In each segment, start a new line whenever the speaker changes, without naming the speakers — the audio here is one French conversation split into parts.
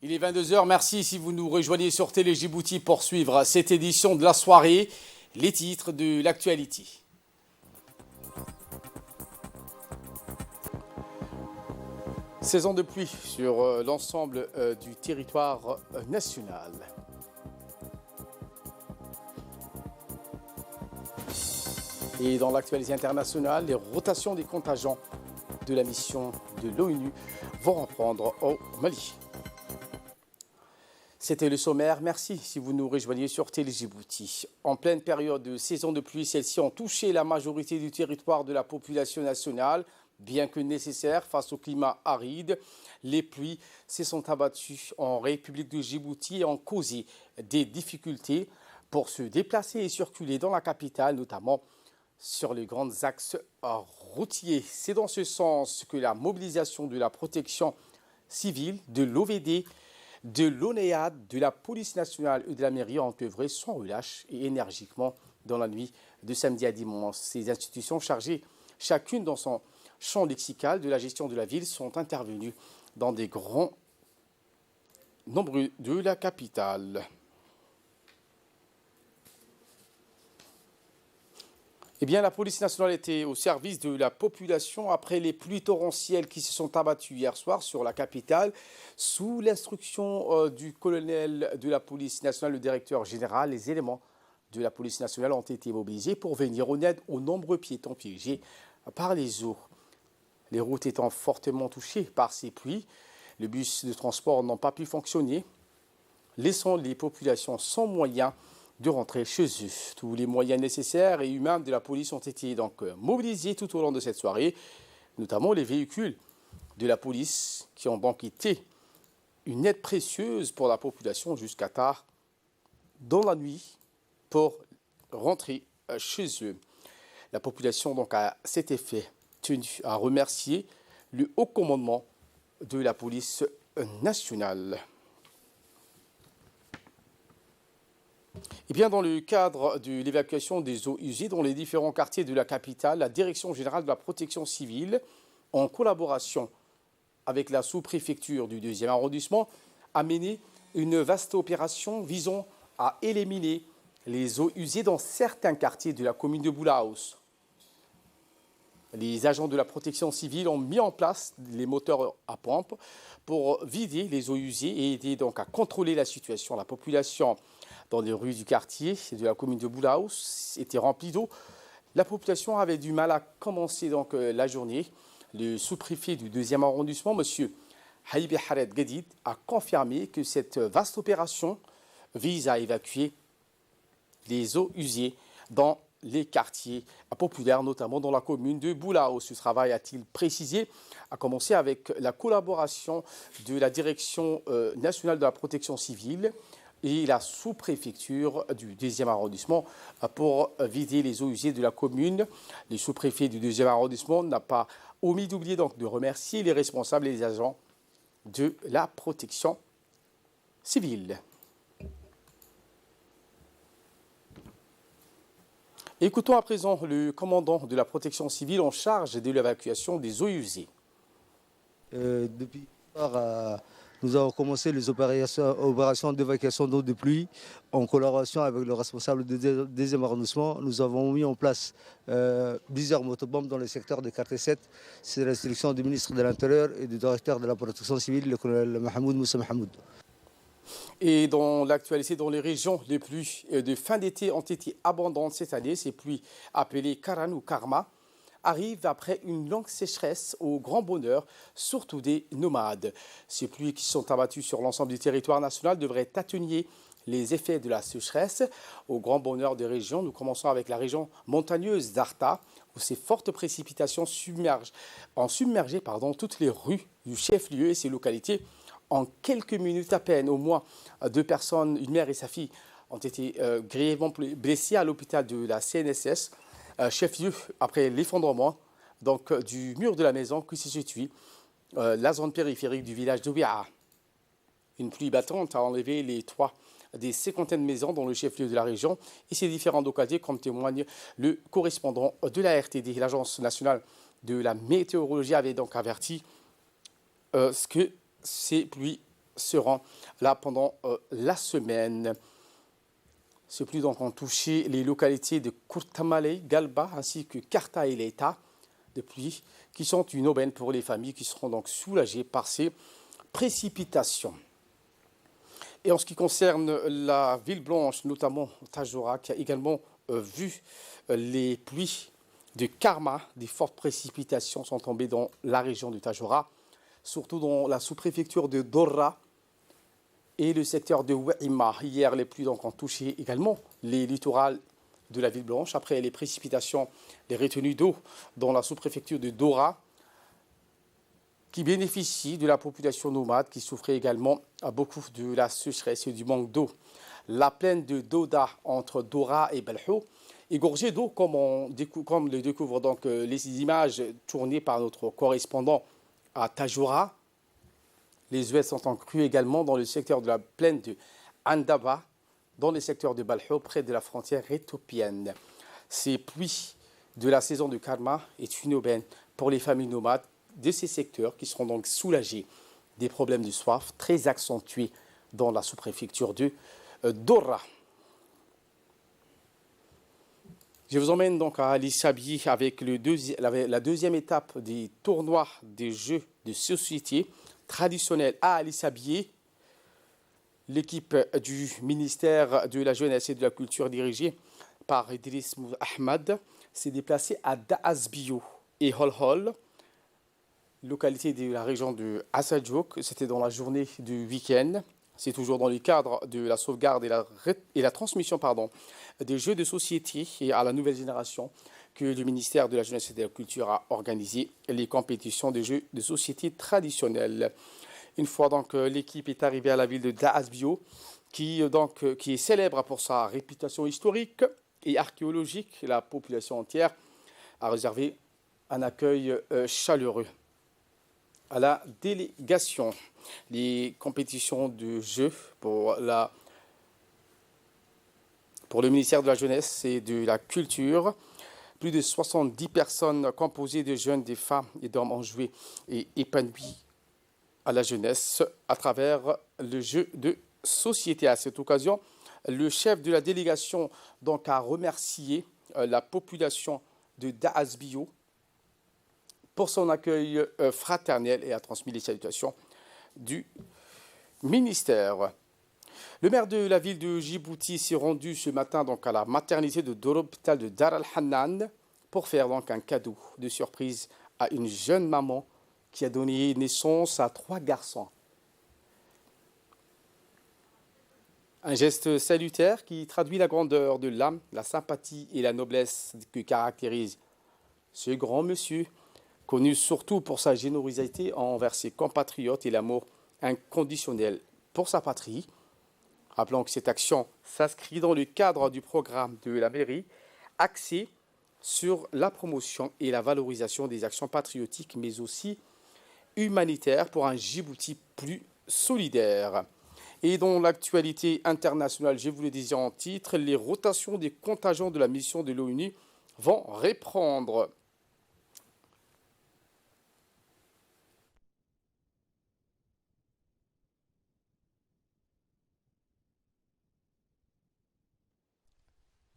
Il est 22 heures. Merci si vous nous rejoignez sur Télé Djibouti pour suivre cette édition de la soirée. Les titres de l'actualité. Saison de pluie sur l'ensemble du territoire national. Et dans l'actualité internationale, les rotations des contingents de la mission de l'ONU vont reprendre au Mali. C'était le sommaire. Merci si vous nous rejoignez sur Télé Djibouti. En pleine période de saison de pluie, celles-ci ont touché la majorité du territoire de la population nationale. Bien que nécessaires face au climat aride, les pluies se sont abattues en République de Djibouti et ont causé des difficultés pour se déplacer et circuler dans la capitale, notamment sur les grands axes routiers. C'est dans ce sens que la mobilisation de la protection civile, de l'OVD, de l'ONEAD, de la police nationale et de la mairie ont œuvré sans relâche et énergiquement dans la nuit de samedi à dimanche. Ces institutions chargées, chacune dans son champ lexical de la gestion de la ville, sont intervenues dans des grands nombres de la capitale. Eh bien, la police nationale était au service de la population après les pluies torrentielles qui se sont abattues hier soir sur la capitale. Sous l'instruction du colonel de la police nationale, le directeur général, les éléments de la police nationale ont été mobilisés pour venir en aide aux nombreux piétons piégés par les eaux. Les routes étant fortement touchées par ces pluies, les bus de transport n'ont pas pu fonctionner, laissant les populations sans moyens de rentrer chez eux. Tous les moyens nécessaires et humains de la police ont été donc mobilisés tout au long de cette soirée, notamment les véhicules de la police qui ont donc été une aide précieuse pour la population jusqu'à tard dans la nuit pour rentrer chez eux. La population donc à cet effet tenu à remercier le haut commandement de la police nationale. Eh bien, dans le cadre de l'évacuation des eaux usées dans les différents quartiers de la capitale, la Direction générale de la protection civile, en collaboration avec la sous-préfecture du 2e arrondissement, a mené une vaste opération visant à éliminer les eaux usées dans certains quartiers de la commune de Boulaous. Les agents de la protection civile ont mis en place les moteurs à pompe pour vider les eaux usées et aider donc à contrôler la situation. La population dans les rues du quartier de la commune de Boulaous était remplie d'eau. La population avait du mal à commencer donc la journée. Le sous-préfet du 2e arrondissement, M. Haïbi Hared Gadid, a confirmé que cette vaste opération vise à évacuer les eaux usées dans les quartiers populaires, notamment dans la commune de Boulaous. Ce travail, a-t-il précisé, a commencé avec la collaboration de la Direction nationale de la protection civile et la sous-préfecture du 2e arrondissement pour vider les eaux usées de la commune. Le sous-préfet du 2e arrondissement n'a pas omis d'oublier donc de remercier les responsables et les agents de la protection civile. Écoutons à présent le commandant de la protection civile en charge de l'évacuation des eaux usées.
Depuis nous avons commencé les opérations d'évacuation d'eau de pluie en collaboration avec le responsable du 2e arrondissement. Nous avons mis en place plusieurs motobombes dans le secteur de quartier 7. C'est l'instruction du ministre de l'Intérieur et du directeur de la protection civile, le colonel Mahamoud Moussa Mahamoud.
Et dans l'actualité, dans les régions, les pluies de fin d'été ont été abondantes cette année. Ces pluies appelées Karan ou Karma arrivent après une longue sécheresse au grand bonheur, surtout des nomades. Ces pluies qui sont abattues sur l'ensemble du territoire national devraient atténuer les effets de la sécheresse au grand bonheur des régions. Nous commençons avec la région montagneuse d'Arta, où ces fortes précipitations ont submergé toutes les rues du chef-lieu et ses localités. En quelques minutes à peine, au moins 2 personnes, une mère et sa fille, ont été grièvement blessées à l'hôpital de la CNSS, chef-lieu après l'effondrement du mur de la maison qui se situe la zone périphérique du village de Ouia. Une pluie battante a enlevé les toits des 50 maisons dans le chef-lieu de la région et ces différentes localités, comme témoigne le correspondant de la RTD. L'Agence nationale de la météorologie avait donc averti que ces pluies seront là pendant la semaine. Ces pluies donc ont touché les localités de Kurtamale, Galba ainsi que Karta et Leta, des pluies qui sont une aubaine pour les familles qui seront donc soulagées par ces précipitations. Et en ce qui concerne la ville blanche, notamment Tadjoura, qui a également vu les pluies de Karma, des fortes précipitations sont tombées dans la région de Tadjoura, surtout dans la sous-préfecture de Dorra et le secteur de Ouima. Hier, les pluies donc ont touché également les littorales de la ville blanche. Après les précipitations, les retenues d'eau dans la sous-préfecture de Dora, qui bénéficient de la population nomade qui souffrait également beaucoup de la sécheresse et du manque d'eau. La plaine de Doda entre Dora et Belhou est gorgée d'eau comme le découvrent donc les images tournées par notre correspondant à Tadjoura. Les eaux sont en crue également dans le secteur de la plaine de Andaba, dans le secteur de Balhou, près de la frontière éthiopienne. Ces pluies de la saison de Karma est une aubaine pour les familles nomades de ces secteurs qui seront donc soulagés des problèmes de soif très accentués dans la sous-préfecture de Dora. Je vous emmène donc à Ali Sabi avec la deuxième étape des tournois des jeux de société traditionnels à Ali Sabi. L'équipe du ministère de la Jeunesse et de la Culture dirigée par Idriss Ahmad s'est déplacée à Daasbio et Holhol, localité de la région de Assadjouk. C'était dans la journée du week-end. C'est toujours dans le cadre de la sauvegarde et la transmission des jeux de société et à la nouvelle génération que le ministère de la Jeunesse et de la Culture a organisé les compétitions de jeux de société traditionnels. Une fois donc l'équipe est arrivée à la ville de Daasbio, qui est célèbre pour sa réputation historique et archéologique, la population entière a réservé un accueil chaleureux à la délégation. Les compétitions de jeux pour le ministère de la Jeunesse et de la Culture. Plus de 70 personnes composées de jeunes, des femmes et d'hommes ont joué et épanoui à la jeunesse à travers le jeu de société. À cette occasion, le chef de la délégation donc a remercié la population de Daasbio pour son accueil fraternel et a transmis les salutations du ministère. Le maire de la ville de Djibouti s'est rendu ce matin donc à la maternité de l'hôpital de Dar al-Hannan pour faire donc un cadeau de surprise à une jeune maman qui a donné naissance à 3 garçons. Un geste salutaire qui traduit la grandeur de l'âme, la sympathie et la noblesse que caractérise ce grand monsieur, connu surtout pour sa générosité envers ses compatriotes et l'amour inconditionnel pour sa patrie. Rappelons que cette action s'inscrit dans le cadre du programme de la mairie axé sur la promotion et la valorisation des actions patriotiques, mais aussi humanitaires pour un Djibouti plus solidaire. Et dans l'actualité internationale, je vous le disais en titre, les rotations des contingents de la mission de l'ONU vont reprendre.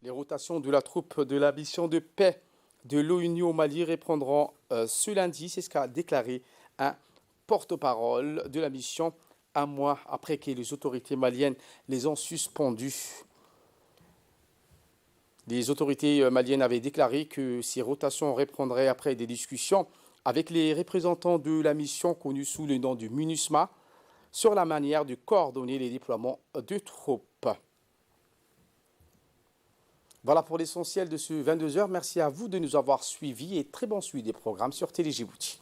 Les rotations de la troupe de la mission de paix de l'ONU au Mali reprendront ce lundi. C'est ce qu'a déclaré un porte-parole de la mission un mois après que les autorités maliennes les ont suspendues. Les autorités maliennes avaient déclaré que ces rotations reprendraient après des discussions avec les représentants de la mission connue sous le nom du MINUSMA sur la manière de coordonner les déploiements de troupes. Voilà pour l'essentiel de ce 22h. Merci à vous de nous avoir suivis et très bon suivi des programmes sur Télé Djibouti.